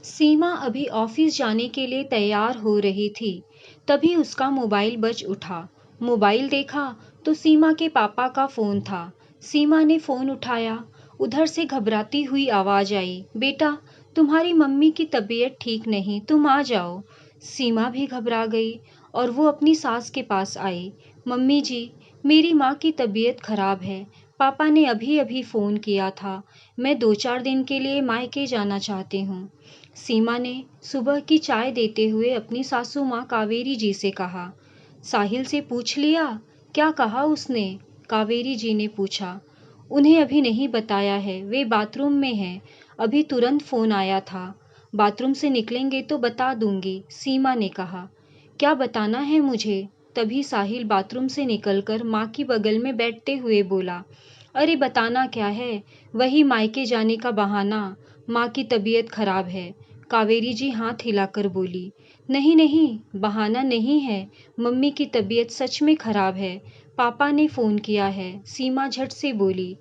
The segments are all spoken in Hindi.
सीमा अभी ऑफिस जाने के लिए तैयार हो रही थी। तभी उसका मोबाइल बज उठा। मोबाइल देखा तो सीमा के पापा का फोन था। सीमा ने फोन उठाया। उधर से घबराती हुई आवाज आई, बेटा, तुम्हारी मम्मी की तबीयत ठीक नहीं, तुम आ जाओ। सीमा भी घबरा गई और वो अपनी सास के पास आई। मम्मी जी, मेरी माँ की तबीयत खराब है। पापा ने अभी अभी फोन किया था। मैं 2-4 दिन के लिए मायके जाना चाहती हूँ। सीमा ने सुबह की चाय देते हुए अपनी सासू माँ कावेरी जी से कहा। साहिल से पूछ लिया? क्या कहा उसने? कावेरी जी ने पूछा। उन्हें अभी नहीं बताया है, वे बाथरूम में हैं। अभी तुरंत फोन आया था। बाथरूम से निकलेंगे तो बता दूंगी, सीमा ने कहा। क्या बताना है मुझे? तभी साहिल बाथरूम से निकलकर माँ की बगल में बैठते हुए बोला, अरे बताना क्या है, वही मायके जाने का बहाना। माँ की तबीयत खराब है। कावेरी जी हाथ हिलाकर बोली, नहीं नहीं, बहाना नहीं है। मम्मी की तबीयत सच में खराब है। पापा ने फोन किया है, सीमा झट से बोली।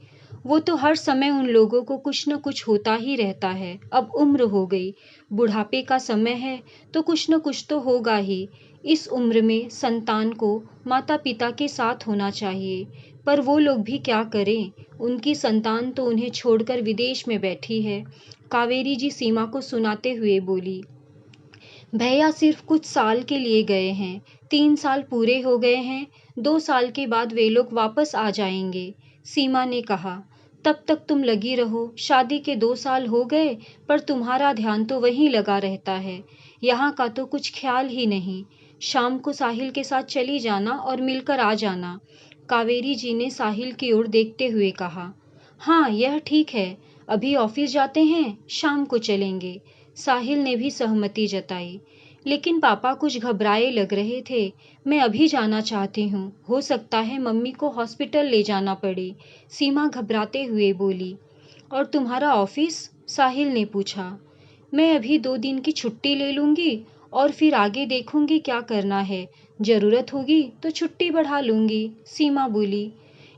वो तो हर समय उन लोगों को कुछ न कुछ होता ही रहता है। अब उम्र हो गई, बुढ़ापे का समय है तो कुछ न कुछ तो होगा ही। इस उम्र में संतान को माता पिता के साथ होना चाहिए, पर वो लोग भी क्या करें, उनकी संतान तो उन्हें छोड़कर विदेश में बैठी है। कावेरी जी सीमा को सुनाते हुए बोली, भैया सिर्फ कुछ साल के लिए गए हैं। 3 साल पूरे हो गए हैं। 2 साल के बाद वे लोग वापस आ जाएंगे। सीमा ने कहा, तब तक तुम लगी रहो। शादी के 2 साल हो गए पर तुम्हारा ध्यान तो वहीं लगा रहता है। यहाँ का तो कुछ ख्याल ही नहीं। शाम को साहिल के साथ चली जाना और मिलकर आ जाना। कावेरी जी ने साहिल की ओर देखते हुए कहा। हाँ, यह ठीक है। अभी ऑफिस जाते हैं, शाम को चलेंगे। साहिल ने भी सहमति जताई। लेकिन पापा कुछ घबराए लग रहे थे। मैं अभी जाना चाहती हूँ, हो सकता है मम्मी को हॉस्पिटल ले जाना पड़े, सीमा घबराते हुए बोली। और तुम्हारा ऑफिस? साहिल ने पूछा। मैं अभी 2 दिन की छुट्टी ले लूंगी और फिर आगे देखूंगी क्या करना है। जरूरत होगी तो छुट्टी बढ़ा लूंगी, सीमा बोली।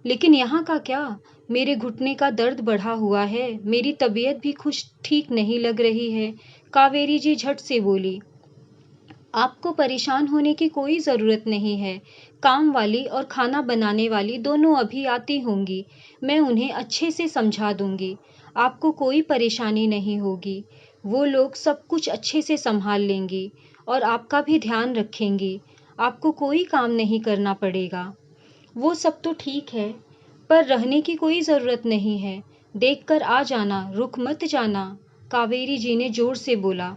लेकिन यहाँ का क्या? मेरे घुटने का दर्द बढ़ा हुआ है, मेरी तबीयत भी कुछ ठीक नहीं लग रही है, कावेरी जी झट से बोली। आपको परेशान होने की कोई ज़रूरत नहीं है। काम वाली और खाना बनाने वाली दोनों अभी आती होंगी। मैं उन्हें अच्छे से समझा दूंगी। आपको कोई परेशानी नहीं होगी। वो लोग सब कुछ अच्छे से संभाल लेंगी और आपका भी ध्यान रखेंगी। आपको कोई काम नहीं करना पड़ेगा। वो सब तो ठीक है, पर रहने की कोई ज़रूरत नहीं है। देखकर आ जाना, रुक मत जाना, कावेरी जी ने जोर से बोला।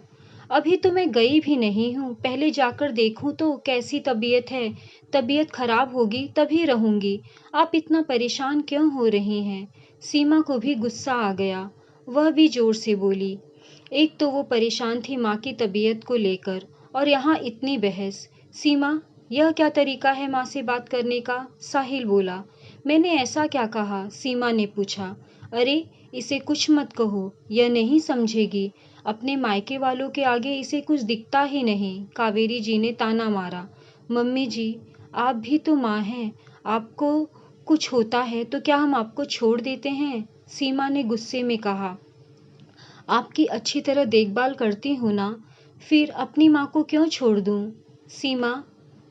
अभी तो मैं गई भी नहीं हूँ, पहले जाकर देखूँ तो कैसी तबीयत है। तबीयत खराब होगी तभी रहूँगी। आप इतना परेशान क्यों हो रही हैं? सीमा को भी गुस्सा आ गया। वह भी जोर से बोली। एक तो वो परेशान थी माँ की तबीयत को लेकर, और यहाँ इतनी बहस। सीमा, यह क्या तरीका है माँ से बात करने का? साहिल बोला। मैंने ऐसा क्या कहा? सीमा ने पूछा। अरे, इसे कुछ मत कहो, यह नहीं समझेगी। अपने मायके वालों के आगे इसे कुछ दिखता ही नहीं, कावेरी जी ने ताना मारा। मम्मी जी, आप भी तो माँ हैं। आपको कुछ होता है तो क्या हम आपको छोड़ देते हैं? सीमा ने गुस्से में कहा। आपकी अच्छी तरह देखभाल करती हूँ ना, फिर अपनी माँ को क्यों छोड़ दूँ? सीमा,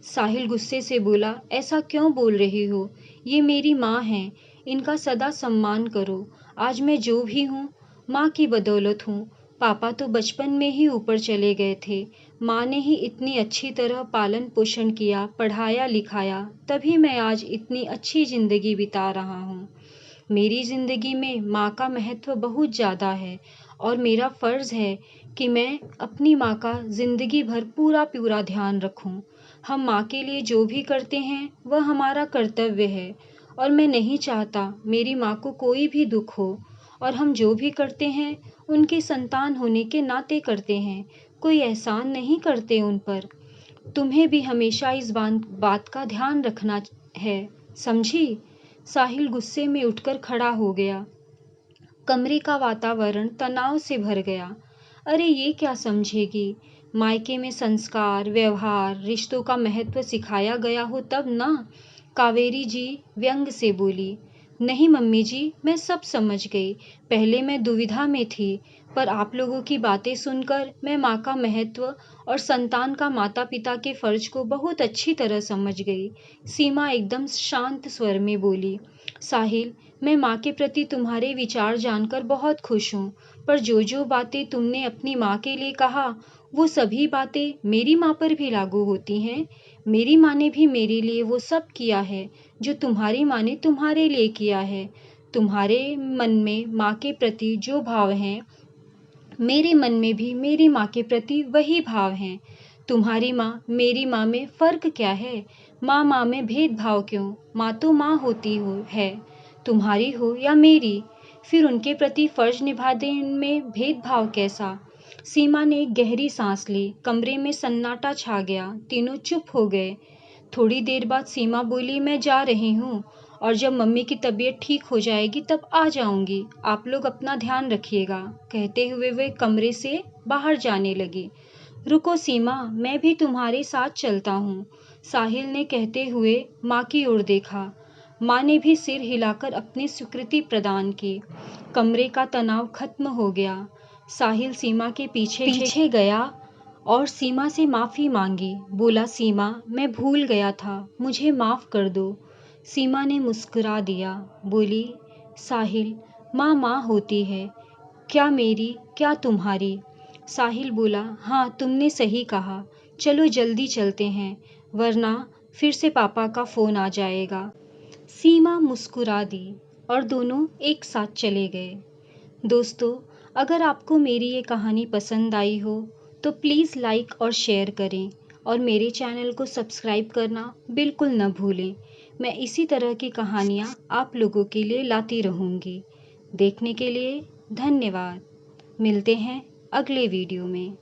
साहिल गुस्से से बोला, ऐसा क्यों बोल रही हो? ये मेरी माँ हैं, इनका सदा सम्मान करो। आज मैं जो भी हूँ, माँ की बदौलत हूँ। पापा तो बचपन में ही ऊपर चले गए थे। माँ ने ही इतनी अच्छी तरह पालन पोषण किया, पढ़ाया लिखाया, तभी मैं आज इतनी अच्छी जिंदगी बिता रहा हूँ। मेरी ज़िंदगी में माँ का महत्व बहुत ज़्यादा है और मेरा फ़र्ज़ है कि मैं अपनी माँ का ज़िंदगी भर पूरा पूरा ध्यान रखूं। हम माँ के लिए जो भी करते हैं वह हमारा कर्तव्य है, और मैं नहीं चाहता मेरी माँ को कोई भी दुख हो। और हम जो भी करते हैं उनके संतान होने के नाते करते हैं, कोई एहसान नहीं करते उन पर। तुम्हें भी हमेशा इस बात का ध्यान रखना है, समझी? साहिल गुस्से में उठकर खड़ा हो गया। कमरे का वातावरण तनाव से भर गया। अरे ये क्या समझेगी? मायके में संस्कार, व्यवहार, रिश्तों का महत्व सिखाया गया हो तब ना, कावेरी जी व्यंग से बोली। नहीं मम्मी जी, मैं सब समझ गई। पहले मैं दुविधा में थी, पर आप लोगों की बातें सुनकर मैं माँ का महत्व और संतान का माता पिता के फर्ज को बहुत अच्छी तरह समझ गई। सीमा एकदम शांत स्वर में बोली, साहिल, मैं माँ के प्रति तुम्हारे विचार जानकर बहुत खुश हूँ, पर जो जो बातें तुमने अपनी माँ के लिए कहा, वो सभी बातें मेरी माँ पर भी लागू होती हैं। मेरी माँ ने भी मेरे लिए वो सब किया है जो तुम्हारी माँ ने तुम्हारे लिए किया है। तुम्हारे मन में माँ के प्रति जो भाव हैं, मेरे मन में भी मेरी माँ के प्रति वही भाव हैं। तुम्हारी माँ मेरी माँ में फर्क क्या है? माँ माँ में भेदभाव क्यों? माँ तो माँ होती है, तुम्हारी हो या मेरी। फिर उनके प्रति फर्ज निभाने में भेदभाव कैसा? सीमा ने एक गहरी सांस ली। कमरे में सन्नाटा छा गया। तीनों चुप हो गए। थोड़ी देर बाद सीमा बोली, मैं जा रही हूँ और जब मम्मी की तबीयत ठीक हो जाएगी तब आ जाऊंगी। आप लोग अपना ध्यान रखिएगा। कहते हुए वे कमरे से बाहर जाने लगी। रुको सीमा, मैं भी तुम्हारे साथ चलता हूँ, साहिल ने कहते हुए माँ की ओर देखा। माँ ने भी सिर हिलाकर अपनी स्वीकृति प्रदान की। कमरे का तनाव खत्म हो गया। साहिल सीमा के पीछे पीछे गया और सीमा से माफ़ी मांगी। बोला, सीमा, मैं भूल गया था, मुझे माफ़ कर दो। सीमा ने मुस्कुरा दिया। बोली, साहिल, माँ माँ होती है, क्या मेरी क्या तुम्हारी? साहिल बोला, हाँ तुमने सही कहा। चलो जल्दी चलते हैं, वरना फिर से पापा का फ़ोन आ जाएगा। सीमा मुस्कुरा दी और दोनों एक साथ चले गए। दोस्तों, अगर आपको मेरी ये कहानी पसंद आई हो तो प्लीज़ लाइक और शेयर करें और मेरे चैनल को सब्सक्राइब करना बिल्कुल न भूलें। मैं इसी तरह की कहानियाँ आप लोगों के लिए लाती रहूँगी। देखने के लिए धन्यवाद। मिलते हैं अगले वीडियो में।